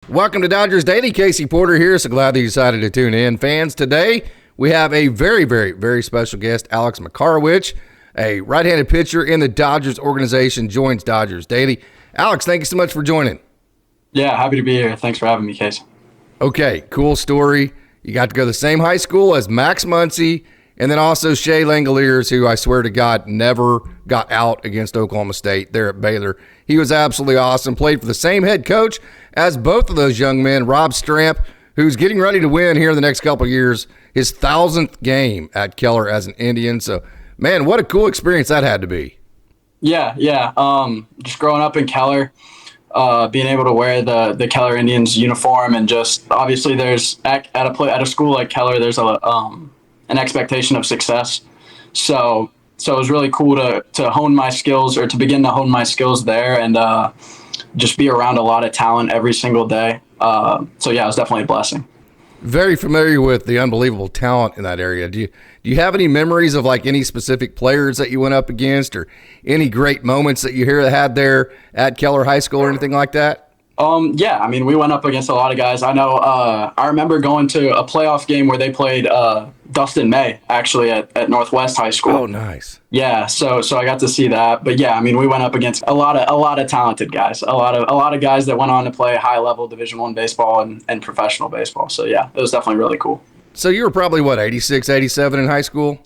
Welcome to Dodgers Daily. Casey Porter here. So glad that you decided to tune in. Fans, today we have a very, very, very special guest. Alex Makarewich, a right-handed pitcher in the Dodgers organization, joins Dodgers Daily. Alex, thank you so much for joining. Yeah, happy to be here. Thanks for having me, Casey. Okay, cool story. You got to go to the same high school as Max Muncy and then also Shea Langoliers, who I swear to God never got out against Oklahoma State there at Baylor. He was absolutely awesome. Played for the same head coach as both of those young men, Rob Stramp, who's getting ready to win here in the next couple of years, his 1,000th game at Keller as an Indian. So, man, what a cool experience that had to be. Yeah. Just growing up in Keller, being able to wear the Keller Indians uniform, and just obviously there's at a school like Keller, there's an expectation of success. So it was really cool to hone my skills, or to begin to hone my skills there, and just be around a lot of talent every single day. So yeah, it was definitely a blessing. Very familiar with the unbelievable talent in that area. Do you have any memories of like any specific players that you went up against, or any great moments that you had there at Keller High School or anything like that? Yeah, I mean, we went up against a lot of guys. I know, I remember going to a playoff game where they played Dustin May, actually, at Northwest High School. Oh, nice. Yeah, so I got to see that. But yeah, I mean, we went up against a lot of talented guys, a lot of guys that went on to play high level Division I baseball and professional baseball. So yeah, it was definitely really cool. So you were probably 86, 87 in high school?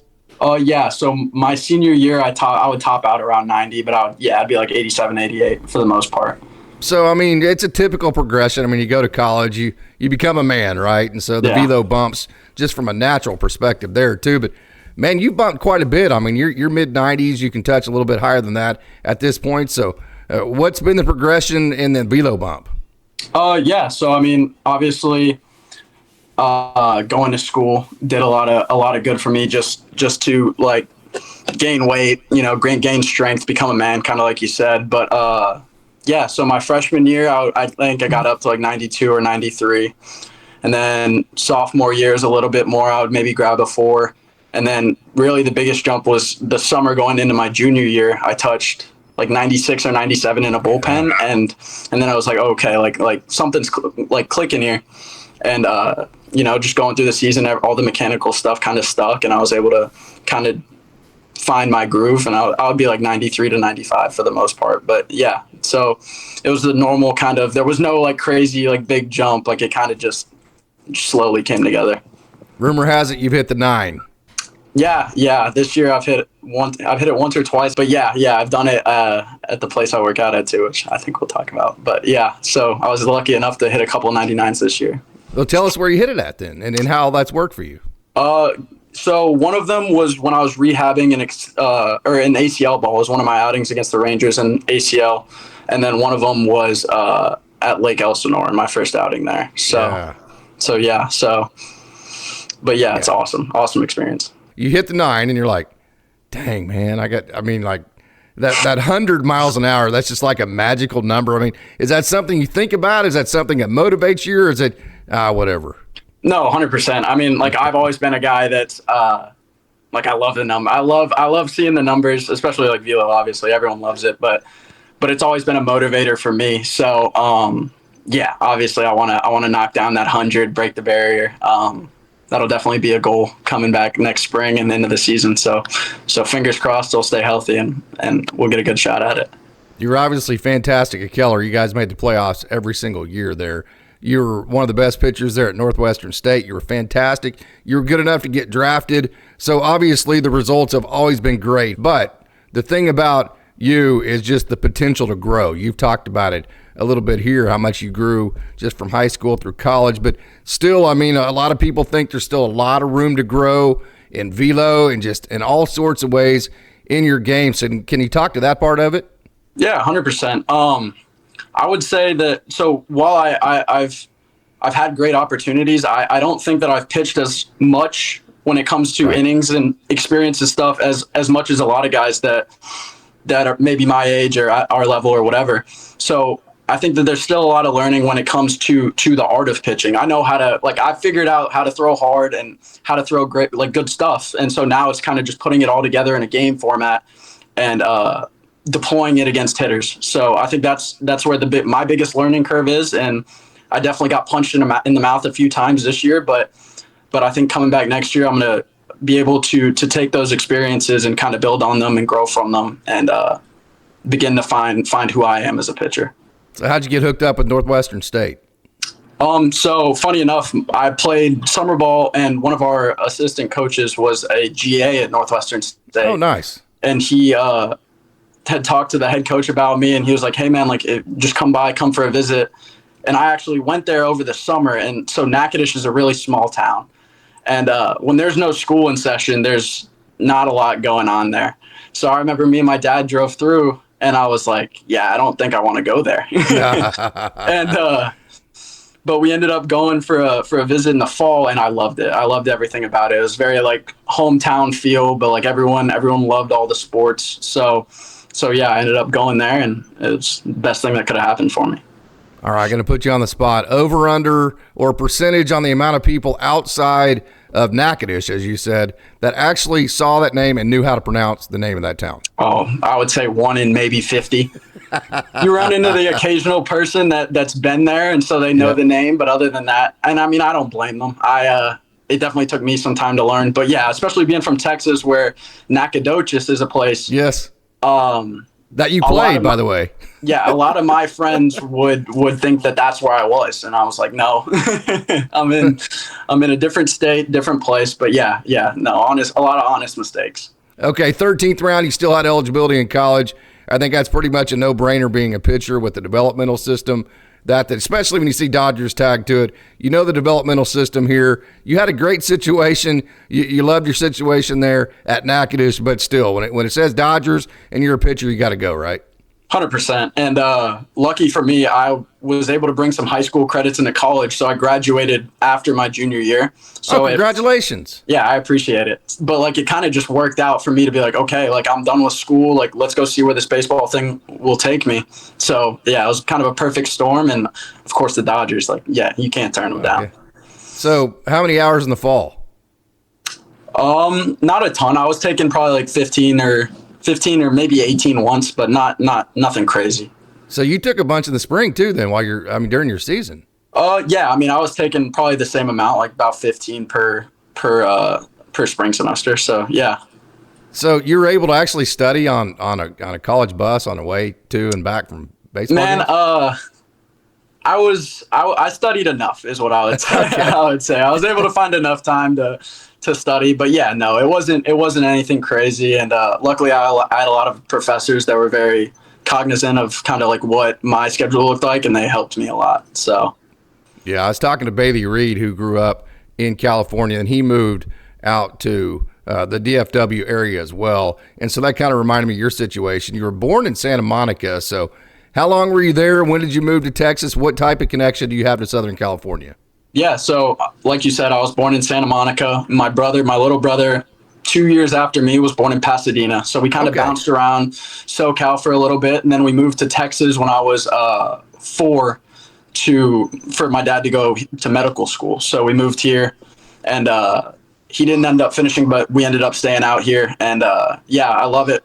Yeah, so my senior year, I would top out around 90, but I'd be like 87, 88 for the most part. So, I mean, it's a typical progression. I mean, you go to college, you become a man, right? And so the velo bumps just from a natural perspective there, too. But, man, you bumped quite a bit. I mean, you're mid-90s. You can touch a little bit higher than that at this point. So what's been the progression in the velo bump? Yeah, so, I mean, obviously going to school did a lot of good for me just to, like, gain weight, gain strength, become a man, kind of like you said. But, yeah, so my freshman year, I think I got up to like 92 or 93. And then sophomore year is a little bit more. I would maybe grab a 4. And then really the biggest jump was the summer going into my junior year. I touched like 96 or 97 in a bullpen. And then I was like, okay, like something's clicking here. And, just going through the season, all the mechanical stuff kind of stuck. And I was able to kind of find my groove, and I would be like 93 to 95 for the most part. But yeah, so it was the normal kind of, there was no like crazy like big jump, like it kind of just slowly came together. Rumor has it you've hit the 9. Yeah, this year I've hit it once or twice, but yeah, I've done it at the place I work out at too, which I think we'll talk about. But yeah, so I was lucky enough to hit a couple 99s this year. Well, tell us where you hit it at then, and how that's worked for you. So one of them was when I was rehabbing an ACL ball. It was one of my outings against the Rangers in ACL. And then one of them was at Lake Elsinore in my first outing there. But yeah, it's awesome. Awesome experience. You hit the 9 and you're like, dang, man, that 100 miles an hour, that's just like a magical number. I mean, is that something you think about? Is that something that motivates you, or is it whatever? No, 100%. I mean, like, I've always been a guy that's like, I love the number. I love seeing the numbers, especially like velo. Obviously, everyone loves it, but it's always been a motivator for me. So, yeah, obviously, I want to knock down that 100, break the barrier. That'll definitely be a goal coming back next spring and into the season. So fingers crossed, they'll stay healthy and we'll get a good shot at it. You're obviously fantastic at Keller. You guys made the playoffs every single year there. You were one of the best pitchers there at Northwestern State. You were fantastic. You were good enough to get drafted. So obviously the results have always been great. But the thing about you is just the potential to grow. You've talked about it a little bit here, how much you grew just from high school through college. But still, I mean, a lot of people think there's still a lot of room to grow in velo and just in all sorts of ways in your game. So can you talk to that part of it? Yeah, 100%. I would say that, so while I've had great opportunities, I don't think that I've pitched as much when it comes to innings and experience and stuff as much as a lot of guys that are maybe my age or at our level or whatever. So I think that there's still a lot of learning when it comes to the art of pitching. I know how to, like, I figured out how to throw hard and how to throw great, like, good stuff. And so now it's kind of just putting it all together in a game format and deploying it against hitters. So I think that's where my biggest learning curve is. And I definitely got punched in the mouth a few times this year, but I think coming back next year, I'm going to be able to take those experiences and kind of build on them and grow from them, and begin to find who I am as a pitcher. So how'd you get hooked up with Northwestern State? So funny enough, I played summer ball, and one of our assistant coaches was a GA at Northwestern State. Oh, nice. And he had talked to the head coach about me, and he was like, "Hey man, like just come for a visit." And I actually went there over the summer. And so Natchitoches is a really small town, and when there's no school in session, there's not a lot going on there. So I remember me and my dad drove through, and I was like, "Yeah, I don't think I want to go there." And but we ended up going for a visit in the fall, and I loved it. I loved everything about it. It was very like hometown feel, but like everyone loved all the sports. So yeah, I ended up going there, and it was the best thing that could have happened for me. All right, going to put you on the spot. Over, under, or percentage on the amount of people outside of Natchitoches, as you said, that actually saw that name and knew how to pronounce the name of that town? Oh, I would say 1 in maybe 50. You run into the occasional person that's been there, and so they know the name. But other than that, and I mean, I don't blame them. It definitely took me some time to learn. But yeah, especially being from Texas, where Nacogdoches is a place. Yes. That you played, by the way. Yeah, a lot of my friends would think that that's where I was, and I was like, no, I'm in a different state, different place. But yeah, no, a lot of honest mistakes. Okay, 13th round, you still had eligibility in college. I think that's pretty much a no-brainer being a pitcher with the developmental system. That especially when you see Dodgers tag to it, you know the developmental system here. You had a great situation. You loved your situation there at Natchitoches, but still, when it says Dodgers and you're a pitcher, you got to go, right? 100%. And lucky for me, I was able to bring some high school credits into college, so I graduated after my junior year. So congratulations. Yeah, I appreciate it. But like, it kind of just worked out for me to be like, okay, like I'm done with school. Like, let's go see where this baseball thing will take me. So yeah, it was kind of a perfect storm. And of course the Dodgers, like, yeah, you can't turn them down. So how many hours in the fall? Not a ton. I was taking probably like 15 or maybe 18 once, but nothing crazy. So you took a bunch in the spring too, then, during your season? Yeah. I mean, I was taking probably the same amount, like about 15 per spring semester. So yeah. So you were able to actually study on a college bus on the way to and back from baseball? Man, games? I studied enough is what I would say. Okay. I would say I was able to find enough time to study, but yeah, no, it wasn't anything crazy. And luckily I had a lot of professors that were very cognizant of kind of like what my schedule looked like, and they helped me a lot. So yeah, I was talking to Bailey Reed, who grew up in California, and he moved out to the DFW area as well. And so that kind of reminded me of your situation. You were born in Santa Monica. So how long were you there? When did you move to Texas? What type of connection do you have to Southern California? Yeah, so like you said, I was born in Santa Monica. My little brother, 2 years after me, was born in Pasadena. So we kind of bounced around SoCal for a little bit, and then we moved to Texas when I was 4 for my dad to go to medical school. So we moved here, and he didn't end up finishing, but we ended up staying out here. And yeah, I love it.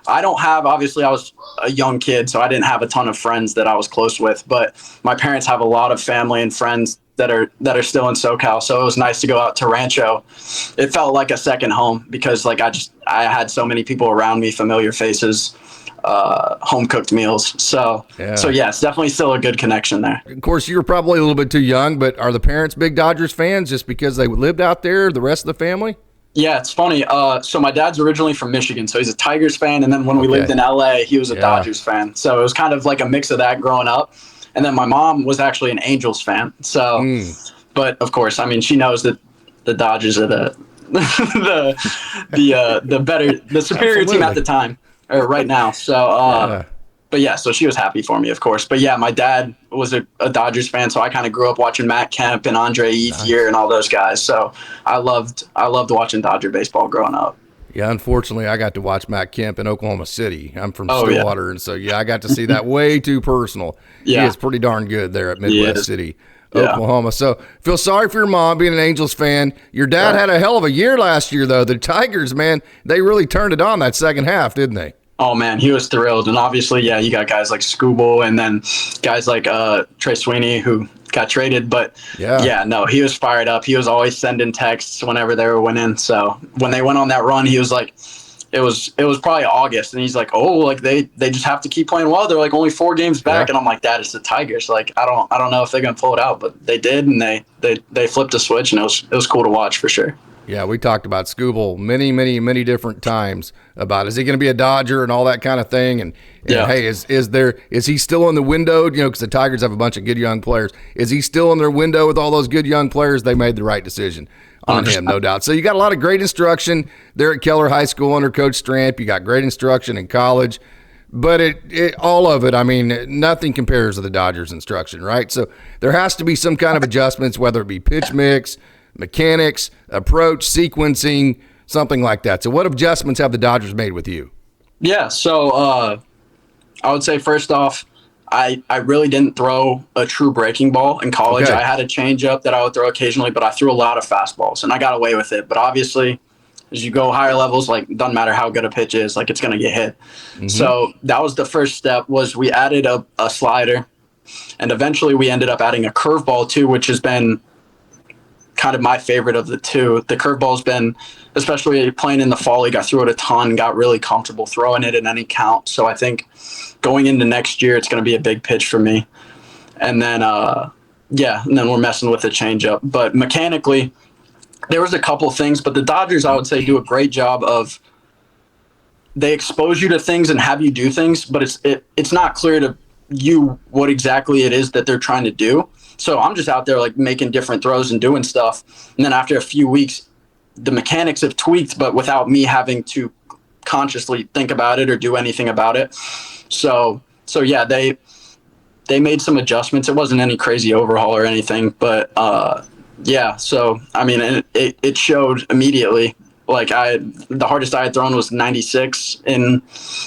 Obviously I was a young kid, so I didn't have a ton of friends that I was close with, but my parents have a lot of family and friends that are still in SoCal. So it was nice to go out to Rancho. It felt like a second home because like I had so many people around me, familiar faces, home cooked meals. So yeah, it's definitely still a good connection there. Of course, you were probably a little bit too young, but are the parents big Dodgers fans just because they lived out there, the rest of the family? Yeah, it's funny. So my dad's originally from Michigan, so he's a Tigers fan. And then when we lived in LA, he was a Dodgers fan. So it was kind of like a mix of that growing up. And then my mom was actually an Angels fan. So, but of course, I mean, she knows that the Dodgers are the superior team at the time or right now. So, but yeah, so she was happy for me, of course. But yeah, my dad was a Dodgers fan, so I kind of grew up watching Matt Kemp and Andre Ethier and all those guys. So I loved watching Dodger baseball growing up. Yeah, unfortunately, I got to watch Matt Kemp in Oklahoma City. I'm from Stillwater, and so I got to see that way too personal. Yeah, he is pretty darn good there at Midwest City, Oklahoma. So feel sorry for your mom being an Angels fan. Your dad had a hell of a year last year, though. The Tigers, man, they really turned it on that second half, didn't they? Oh, man, he was thrilled. And obviously, you got guys like Scooble and then guys like Trey Sweeney, who got traded. But Yeah. yeah, no, he was fired up. He was always sending texts whenever they were winning. So when they went on that run, he was like, it was probably August, and he's like, oh, like they just have to keep playing well. They're like only 4 games back, Yeah. and I'm like, that is the Tigers. Like I don't know if they're gonna pull it out, but they did, and they flipped a switch, and it was cool to watch for sure. Yeah, we talked about Scooble many different times about is he going to be a Dodger and all that kind of thing. And Yeah. hey, is he still in the window? You know, because the Tigers have a bunch of good young players. Is he still in their window with all those good young players? They made the right decision on him, no doubt. So you got a lot of great instruction there at Keller High School under Coach Stramp. You got great instruction in college. But all of it, I mean, nothing compares to the Dodgers instruction, right? So there has to be some kind of adjustments, whether it be pitch mix, mechanics, approach, sequencing, something like that. So what adjustments have the Dodgers made with you? Yeah, so I would say first off, I really didn't throw a true breaking ball in college. Okay. I had a changeup that I would throw occasionally, but I threw a lot of fastballs, and I got away with it. But obviously, as you go higher levels, like doesn't matter how good a pitch is, like it's going to get hit. Mm-hmm. So that was the first step. Was we added a slider, and eventually we ended up adding a curveball too, which has been kind of my favorite of the two. The curveball's been, especially playing in the fall league, I threw it a ton, got really comfortable throwing it in any count. So I think going into next year, it's going to be a big pitch for me. And then, and then we're messing with the changeup. But mechanically, there was a couple things, but the Dodgers, I would say, do a great job of, they expose you to things and have you do things, but it's not clear to you what exactly it is that they're trying to do. So I'm just out there like making different throws and doing stuff. And then after a few weeks, the mechanics have tweaked, but without me having to consciously think about it or do anything about it. So yeah, they made some adjustments. It wasn't any crazy overhaul or anything, but yeah. So I mean, it showed immediately. Like the hardest I had thrown was 96 in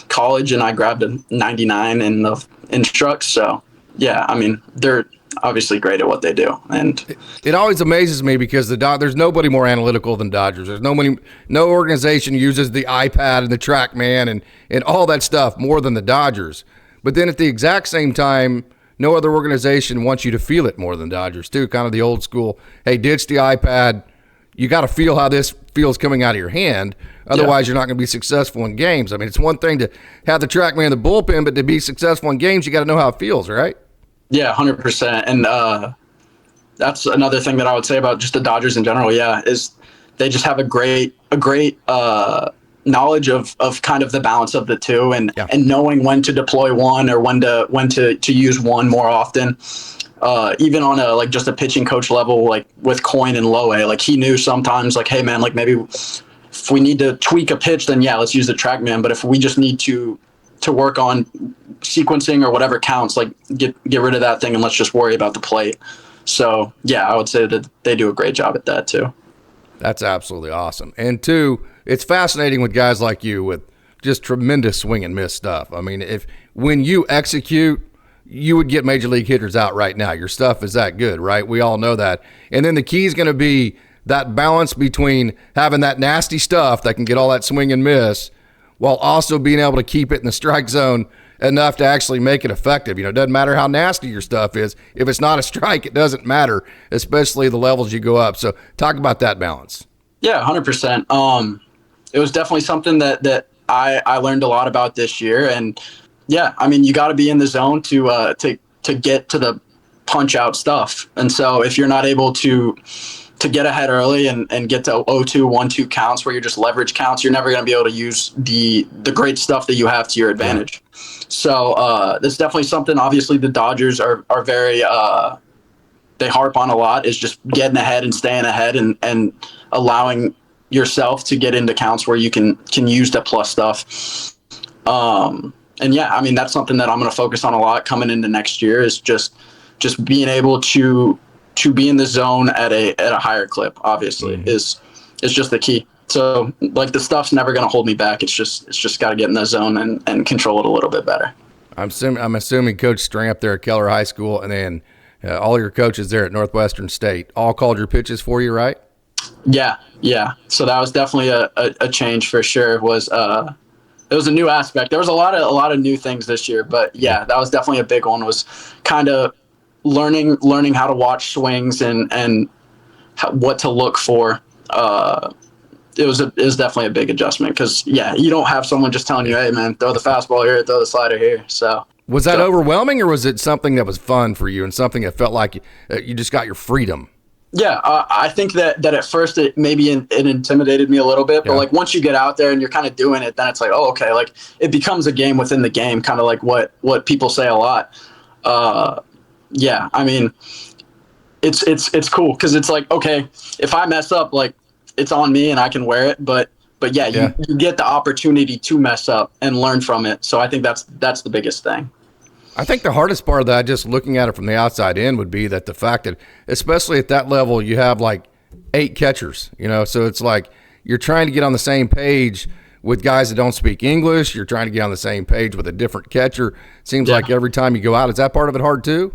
college, and I grabbed a 99 in the instructs. So yeah, I mean, they're obviously great at what they do, and it always amazes me because there's nobody more analytical than Dodgers. There's no organization uses the iPad and the TrackMan and all that stuff more than the Dodgers. But then at the exact same time, no other organization wants you to feel it more than Dodgers too. Kind of the old school, hey, ditch the iPad. You got to feel how this feels coming out of your hand. Otherwise, You're not going to be successful in games. I mean, it's one thing to have the TrackMan in the bullpen, but to be successful in games, you got to know how it feels, right? Yeah, 100%. And that's another thing that I would say about just the Dodgers in general. Yeah, is they just have a great knowledge of kind of the balance of the two, and knowing when to deploy one or when to use one more often. Even on a like just a pitching coach level, like with Coyne and Lowe, like he knew sometimes like, hey man, like maybe if we need to tweak a pitch, then yeah, let's use the TrackMan. But if we just need to work on sequencing or whatever counts, like get rid of that thing and let's just worry about the plate. So yeah, I would say that they do a great job at that too. That's absolutely awesome. And two, it's fascinating with guys like you with just tremendous swing and miss stuff. I mean, when you execute, you would get major league hitters out right now. Your stuff is that good, right? We all know that. And then the key is going to be that balance between having that nasty stuff that can get all that swing and miss while also being able to keep it in the strike zone enough to actually make it effective. You know, it doesn't matter how nasty your stuff is. If it's not a strike, it doesn't matter, especially the levels you go up. So talk about that balance. Yeah, 100%. It was definitely something that I learned a lot about this year. And yeah, I mean, you got to be in the zone to get to the punch out stuff. And so if you're not able to get ahead early and get to 0-2, 1-2 counts where you're just leverage counts, you're never going to be able to use the great stuff that you have to your advantage. Yeah. So that's definitely something, obviously, the Dodgers are very they harp on a lot, is just getting ahead and staying ahead and allowing yourself to get into counts where you can use the plus stuff. And yeah, I mean, that's something that I'm going to focus on a lot coming into next year, is just being able to be in the zone at a higher clip, obviously, is just the key. So like the stuff's never going to hold me back. It's just got to get in the zone and control it a little bit better. I'm assuming Coach Stramp there at Keller High School, and then all your coaches there at Northwestern State all called your pitches for you, right? Yeah. So that was definitely a change for sure. It was a new aspect. There was a lot of new things this year, but yeah, that was definitely a big one. Was kind of learning how to watch swings and what to look for. It was definitely a big adjustment because you don't have someone just telling you, hey man, throw the fastball here, throw the slider here. So was that overwhelming, or was it something that was fun for you and something that felt like you just got your freedom? Yeah, I think that at first it intimidated me a little bit, but like once you get out there and you're kind of doing it, then it's like, oh, okay, like it becomes a game within the game, kind of like what people say a lot. Yeah, I mean, it's cool because it's like, okay, if I mess up, like it's on me and I can wear it, but yeah, you get the opportunity to mess up and learn from it. So I think that's the biggest thing. I think the hardest part of that, just looking at it from the outside in, would be that the fact that, especially at that level, you have like 8 catchers, so it's like you're trying to get on the same page with guys that don't speak English. You're trying to get on the same page with a different catcher. Seems like every time you go out, is that part of it hard too?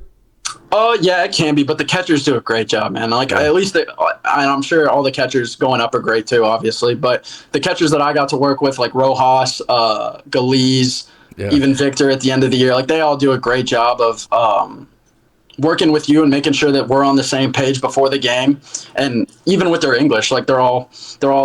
Oh, yeah, it can be, but the catchers do a great job, man. Like, at least I'm sure all the catchers going up are great too, obviously, but the catchers that I got to work with, like Rojas, Galiz, even Victor at the end of the year, like they all do a great job of working with you and making sure that we're on the same page before the game. And even with their English, like they're all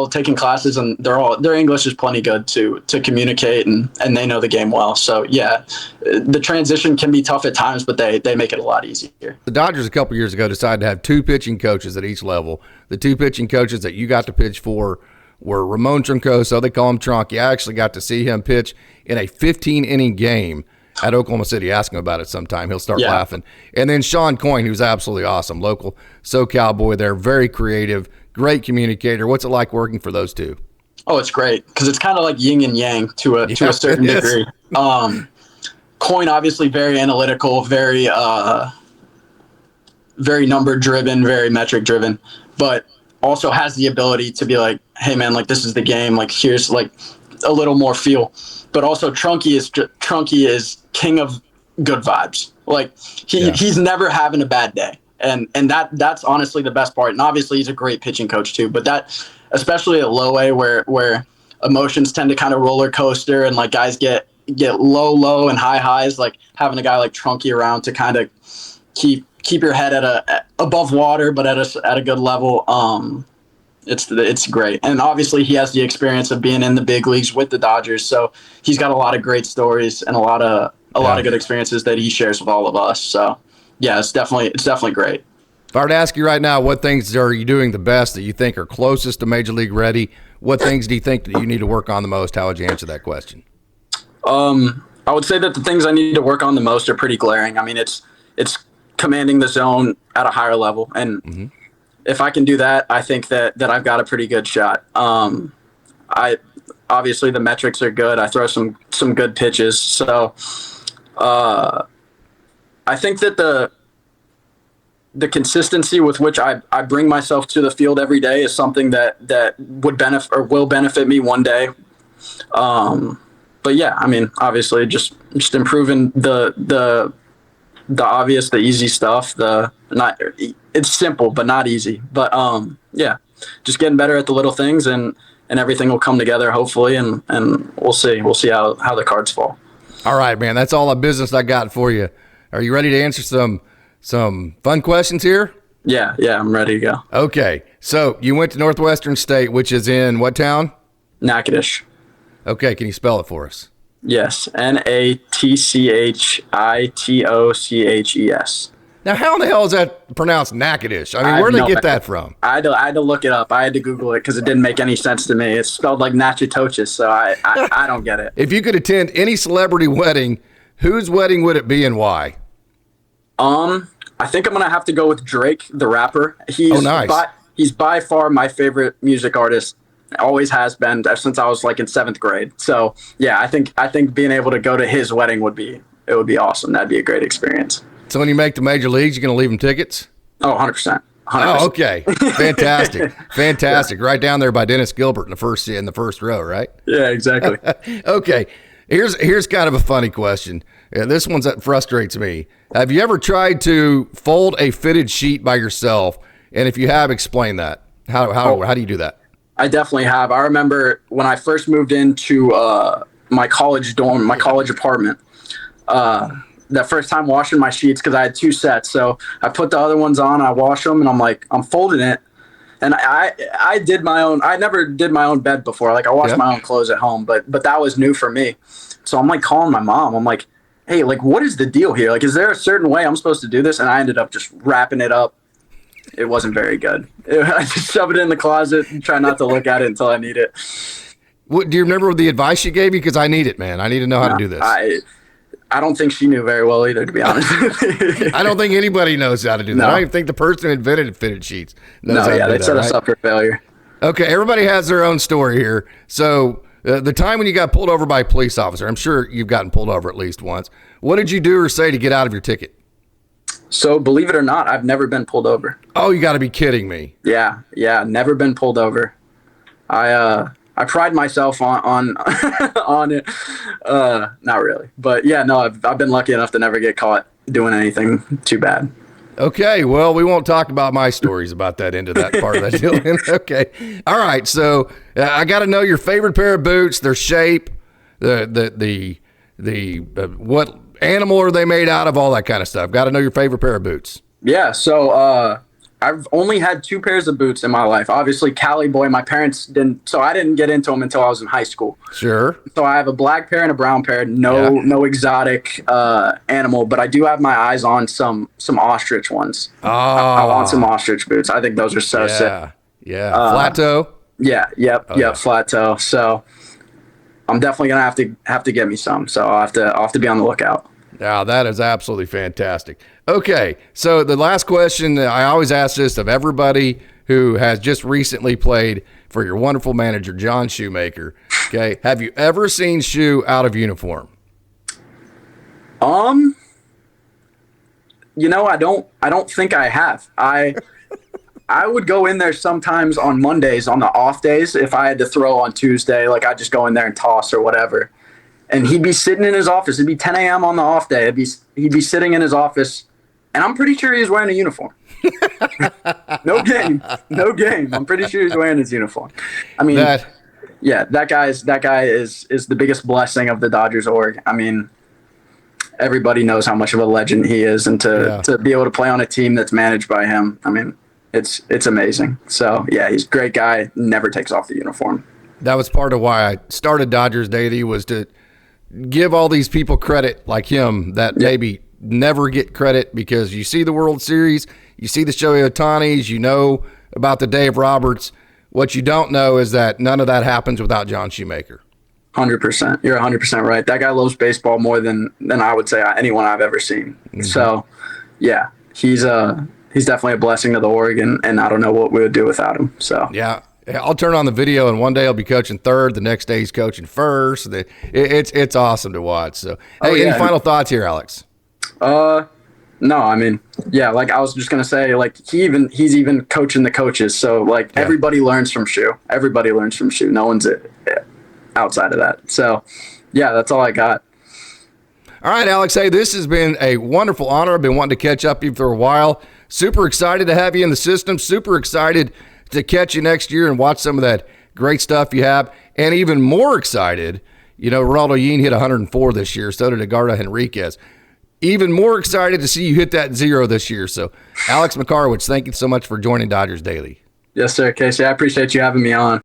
taking classes and their English is plenty good to communicate and they know the game well. So yeah, the transition can be tough at times, but they make it a lot easier. The Dodgers a couple years ago decided to have 2 pitching coaches at each level. The 2 pitching coaches that you got to pitch for were Ramon Troncoso, they call him Tronky. I actually got to see him pitch in a 15-inning game at Oklahoma City. Ask him about it sometime. He'll start laughing. And then Sean Coyne, who's absolutely awesome, local SoCal boy there, very creative, great communicator. What's it like working for those 2? Oh, it's great because it's kind of like yin and yang to a certain degree. Coyne, obviously very analytical, very number driven, very metric driven, but also has the ability to be like, hey man, like this is the game, like here's like a little more feel. But also Trunky is king of good vibes. Like he's never having a bad day. And that's honestly the best part. And obviously he's a great pitching coach too, but that, especially at low A where emotions tend to kind of roller coaster and like guys get low and high highs, like having a guy like Trunky around to kind of keep your head at above water, but at a good level. It's great. And obviously he has the experience of being in the big leagues with the Dodgers. So he's got a lot of great stories and a lot of good experiences that he shares with all of us. So yeah, it's definitely great. If I were to ask you right now, what things are you doing the best that you think are closest to Major League ready? What things do you think that you need to work on the most? How would you answer that question? I would say that the things I need to work on the most are pretty glaring. I mean, it's commanding the zone at a higher level. And if I can do that, I think that I've got a pretty good shot. Obviously the metrics are good. I throw some good pitches. So I think that the consistency with which I bring myself to the field every day is something that would benefit or will benefit me one day. But yeah, I mean, obviously just improving the obvious, the easy stuff, it's simple, but not easy. But yeah, just getting better at the little things and everything will come together hopefully. And we'll see how the cards fall. All right, man. That's all the business I got for you. Are you ready to answer some fun questions here? Yeah, I'm ready to go. Okay. So you went to Northwestern State, which is in what town? Natchitoches. Okay. Can you spell it for us? Yes. Natchitoches. Now, how in the hell is that pronounced Natchitoches? I mean, where did they get that from? I had to look it up. I had to Google it because it didn't make any sense to me. It's spelled like Natchitoches, so I don't get it. If you could attend any celebrity wedding, whose wedding would it be and why? I think I'm gonna have to go with Drake, the rapper. Nice. He's by far my favorite music artist. Always has been since I was like in 7th grade. So yeah, I think being able to go to his wedding would be awesome. That'd be a great experience. So when you make the major leagues, you're gonna leave him tickets? Oh, 100%. Oh, okay. Fantastic. Fantastic. Yeah. Right down there by Dennis Gilbert in the first row, right? Yeah, exactly. Okay. Here's kind of a funny question. Yeah, this one's that frustrates me. Have you ever tried to fold a fitted sheet by yourself? And if you have, explain that. How do you do that? I definitely have. I remember when I first moved into my college dorm, my college apartment, that first time washing my sheets, because I had 2 sets. So I put the other ones on, I wash them, and I'm folding it. And I did my own. I never did my own bed before. Like I washed my own clothes at home, but that was new for me. So I'm like calling my mom. I'm like, hey, like what is the deal here? Like, is there a certain way I'm supposed to do this? And I ended up just wrapping it up. It wasn't very good. I just shove it in the closet and try not to look at it until I need it. What do you remember the advice she gave you? Because I need it, man. I need to know how to do this. I don't think she knew very well either, to be honest. I don't think anybody knows how to do that. I don't even think the person who invented fitted sheets knows how to do that. They set us up for failure. Okay, everybody has their own story here. So the time when you got pulled over by a police officer, I'm sure you've gotten pulled over at least once. What did you do or say to get out of your ticket? So believe it or not, I've never been pulled over. Oh, you got to be kidding me. Yeah, never been pulled over. I pride myself on on it. Not really, but yeah, no, I've been lucky enough to never get caught doing anything too bad. Okay, well, we won't talk about my stories about that end of that part of that deal. Okay, all right. So I got to know your favorite pair of boots, their shape, the what animal are they made out of, all that kind of stuff. Got to know your favorite pair of boots. Yeah, so I've only had 2 pairs of boots in my life. Obviously, Cali boy, my parents didn't, so I didn't get into them until I was in high school. Sure. So I have a black pair and a brown pair. No exotic animal, but I do have my eyes on some ostrich ones. Oh. I want some ostrich boots. I think those are so sick. Yeah. Flat toe. Yeah. Yep. Flat toe. So I'm definitely gonna have to get me some. So I'll have to be on the lookout. Yeah, that is absolutely fantastic. Okay, so the last question, I always ask this of everybody who has just recently played for your wonderful manager, John Shoemaker. Okay, have you ever seen Shoe out of uniform? You know, I don't think I have. I would go in there sometimes on Mondays on the off days if I had to throw on Tuesday. Like I'd just go in there and toss or whatever. And he'd be sitting in his office. It'd be 10 a.m. on the off day. He'd be sitting in his office, and I'm pretty sure he was wearing a uniform. No game. I'm pretty sure he's wearing his uniform. I mean, that guy is the biggest blessing of the Dodgers org. I mean, everybody knows how much of a legend he is, and to be able to play on a team that's managed by him, I mean, it's amazing. So yeah, he's a great guy. Never takes off the uniform. That was part of why I started Dodgers Daily, was to give all these people credit like him that maybe never get credit, because you see the World Series, you see the Shohei Ohtanis, you know about the Dave Roberts. What you don't know is that none of that happens without John Shoemaker. 100%. You're 100% right. That guy loves baseball more than I would say anyone I've ever seen. Mm-hmm. So, yeah, he's definitely a blessing to the org, and I don't know what we would do without him. So yeah. I'll turn on the video, and one day I'll be coaching third. The next day he's coaching first. It's awesome to watch. So, hey, any final thoughts here, Alex? No, I mean, yeah, like I was just gonna say, like he's even coaching the coaches. So like everybody learns from Shoe. Everybody learns from Shoe. No one's outside of that. So, yeah, that's all I got. All right, Alex. Hey, this has been a wonderful honor. I've been wanting to catch up with you for a while. Super excited to have you in the system. Super excited to catch you next year and watch some of that great stuff you have. And even more excited, you know, Ronaldo Yeen hit 104 this year. So did Edgardo Henriquez. Even more excited to see you hit that 0 this year. So, Alex Makarewich, thank you so much for joining Dodgers Daily. Yes, sir, Casey. I appreciate you having me on.